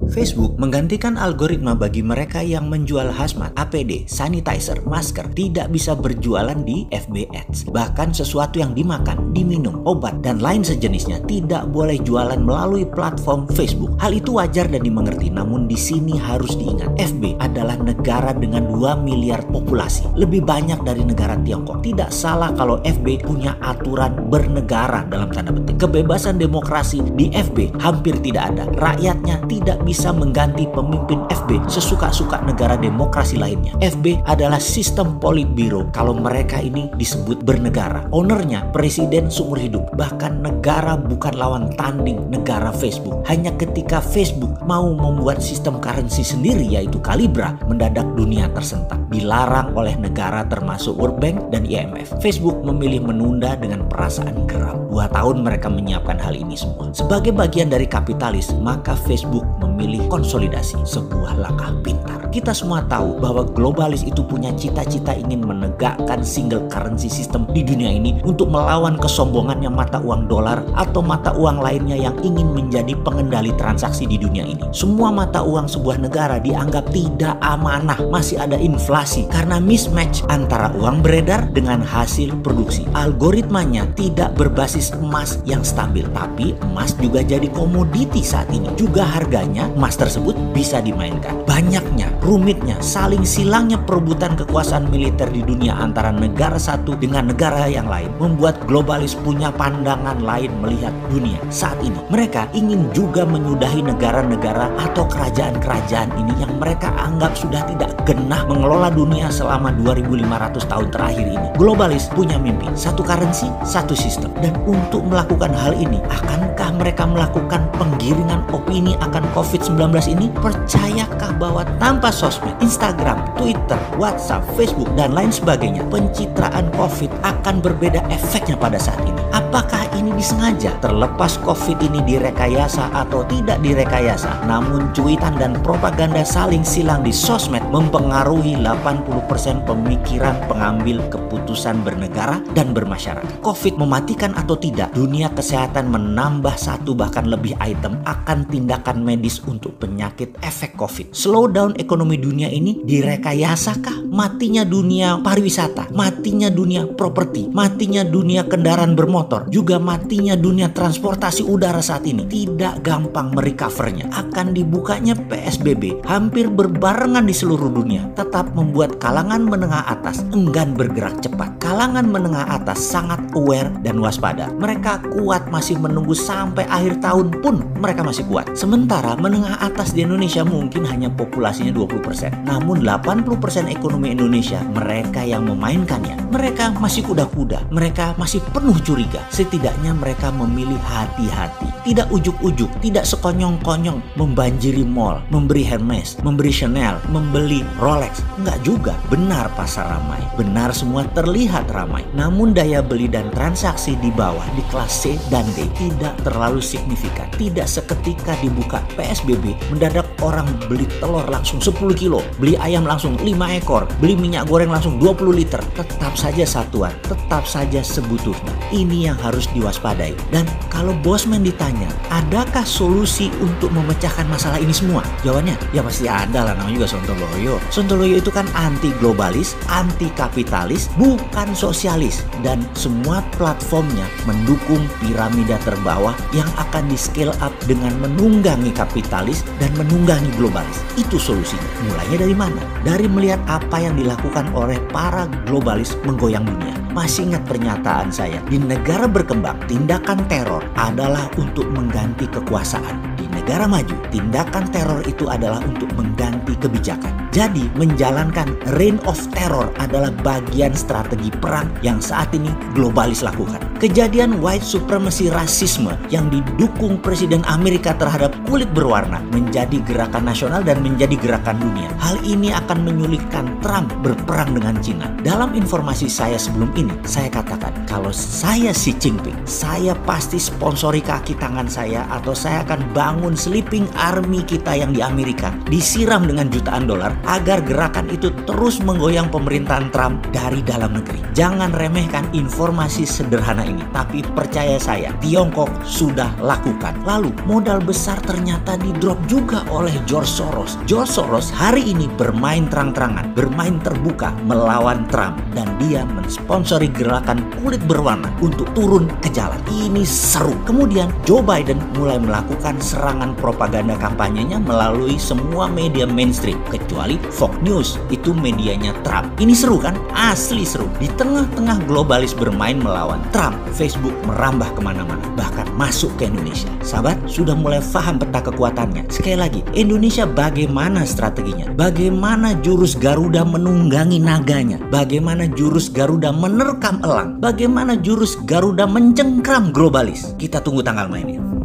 Facebook menggantikan algoritma bagi mereka yang menjual hazmat, APD, sanitizer, masker tidak bisa berjualan di FB Ads. Bahkan sesuatu yang dimakan, diminum, obat, dan lain sejenisnya tidak boleh jualan melalui platform Facebook. Hal itu wajar dan dimengerti, namun di sini harus diingat, FB adalah negara dengan 2 miliar populasi, lebih banyak dari negara Tiongkok. Tidak salah kalau FB punya aturan bernegara dalam tanda petik. Kebebasan demokrasi di FB hampir tidak ada. Rakyatnya tidak bisa mengganti pemimpin FB sesuka-suka negara demokrasi lainnya. FB adalah sistem politbiro kalau mereka ini disebut bernegara. Ownernya presiden seumur hidup. Bahkan negara bukan lawan tanding negara Facebook. Hanya ketika Facebook mau membuat sistem currency sendiri yaitu Calibra, mendadak dunia tersentak. Dilarang oleh negara termasuk World Bank dan IMF. Facebook memilih menunda dengan perasaan geram. 2 tahun mereka menyiapkan hal ini semua. Sebagai bagian dari kapitalis, maka Facebook memilih konsolidasi, sebuah langkah pintar. Kita semua tahu bahwa globalis itu punya cita-cita ingin menegakkan single currency system di dunia ini untuk melawan kesombongannya mata uang dolar atau mata uang lainnya yang ingin menjadi pengendali transaksi di dunia ini. Semua mata uang sebuah negara dianggap tidak amanah, masih ada inflasi karena mismatch antara uang beredar dengan hasil produksi. Algoritmanya tidak berbasis emas yang stabil, tapi emas juga jadi komoditi saat ini. Juga harganya emas tersebut bisa dimainkan. Banyaknya, rumitnya, saling silangnya perebutan kekuasaan militer di dunia antara negara satu dengan negara yang lain membuat globalis punya pandangan lain melihat dunia saat ini. Mereka ingin juga menyudahi negara-negara atau kerajaan-kerajaan ini yang mereka anggap sudah tidak genah mengelola dunia selama 2500 tahun terakhir ini. Globalis punya mimpi, satu currency, satu sistem. Dan untuk melakukan hal ini, akankah mereka melakukan penggiringan opini akan COVID-19 ini? Percayakah bahwa tanpa sosmed, Instagram, Twitter, WhatsApp, Facebook, dan lain sebagainya, pencitraan COVID akan berbeda efeknya pada saat ini? Apakah ini disengaja? Terlepas COVID ini direkayasa atau tidak direkayasa, namun cuitan dan propaganda saling silang di sosmed mempengaruhi 80% pemikiran pengambil keputusan bernegara dan bermasyarakat. COVID mematikan atau tidak, dunia kesehatan menambah 1 bahkan lebih item akan tindakan medis untuk penyakit efek COVID. Slowdown ekonomi dunia ini direkayasakah? Matinya dunia pariwisata, matinya dunia properti, matinya dunia kendaraan bermotor, juga matinya dunia transportasi udara saat ini. Tidak gampang merecovernya. Akan dibukanya PSBB hampir berbarengan di seluruh dunia, tetap membuat kalangan menengah atas enggan bergerak cepat. Kalangan menengah atas sangat aware dan waspada. Mereka kuat masih menunggu sampai akhir tahun pun mereka masih kuat. Sementara menengah atas di Indonesia mungkin hanya populasinya 20%. Namun 80% ekonomi Indonesia mereka yang memainkannya. Mereka masih kuda-kuda. Mereka masih penuh curiga. Setidaknya mereka memilih hati-hati. Tidak ujuk-ujuk, tidak sekonyong-konyong membanjiri mall, memberi Hermes, memberi Chanel, membeli Rolex. Enggak juga. Benar pasar ramai. Benar semua terlihat ramai. Namun daya beli dan transaksi di bawah di kelas C dan D tidak terlalu signifikan. Tidak seketika dibuka PSBB mendadak orang beli telur langsung 10 kilo, beli ayam langsung 5 ekor, beli minyak goreng langsung 20 liter. Tetap saja satuan, tetap saja sebutuhnya. Ini yang harus diwaspadai. Dan kalau Bosman ditanya, adakah solusi untuk memecahkan masalah ini semua? Jawabannya, ya pasti ada lah, namanya juga Sontoloyo. Sontoloyo itu kan anti globalis, anti kapitalis, bukan sosialis. Dan semua platformnya mendukung piramida terbawah yang akan di scale up dengan menunggangi kapitalis dan menunggangi globalis. Itu solusinya. Mulainya dari mana? Dari melihat apa yang dilakukan oleh para globalis menggoyang dunia. Masih ingat pernyataan saya, di negara berkembang, tindakan teror adalah untuk mengganti kekuasaan. Di negara maju, tindakan teror itu adalah untuk mengganti kebijakan. Jadi, menjalankan reign of terror adalah bagian strategi perang yang saat ini globalis lakukan. Kejadian white supremacy rasisme yang didukung Presiden Amerika terhadap kulit berwarna menjadi gerakan nasional dan menjadi gerakan dunia. Hal ini akan menyulitkan Trump berperang dengan Cina. Dalam informasi saya sebelum ini, saya katakan kalau saya Xi Jinping, saya pasti sponsori kaki tangan saya atau saya akan bangun sleeping army kita yang di Amerika disiram dengan jutaan dolar agar gerakan itu terus menggoyang pemerintahan Trump dari dalam negeri. Jangan remehkan informasi sederhana ini, tapi percaya saya, Tiongkok sudah lakukan. Lalu modal besar ternyata di-drop juga oleh George Soros. George Soros hari ini bermain terang-terangan, bermain terbuka melawan Trump, dan dia mensponsori gerakan kulit berwarna untuk turun ke jalan. Ini seru. Kemudian Joe Biden mulai melakukan serangan propaganda kampanyenya melalui semua media mainstream kecuali Fox News, itu medianya Trump. Ini seru kan? Asli seru. Di tengah-tengah globalis bermain melawan Trump, Facebook merambah kemana-mana, bahkan masuk ke Indonesia. Sahabat, sudah mulai paham peta kekuatannya. Sekali lagi, Indonesia bagaimana strateginya? Bagaimana jurus Garuda menunggangi naganya? Bagaimana jurus Garuda menerkam elang? Bagaimana jurus Garuda mencengkram globalis? Kita tunggu tanggal mainnya.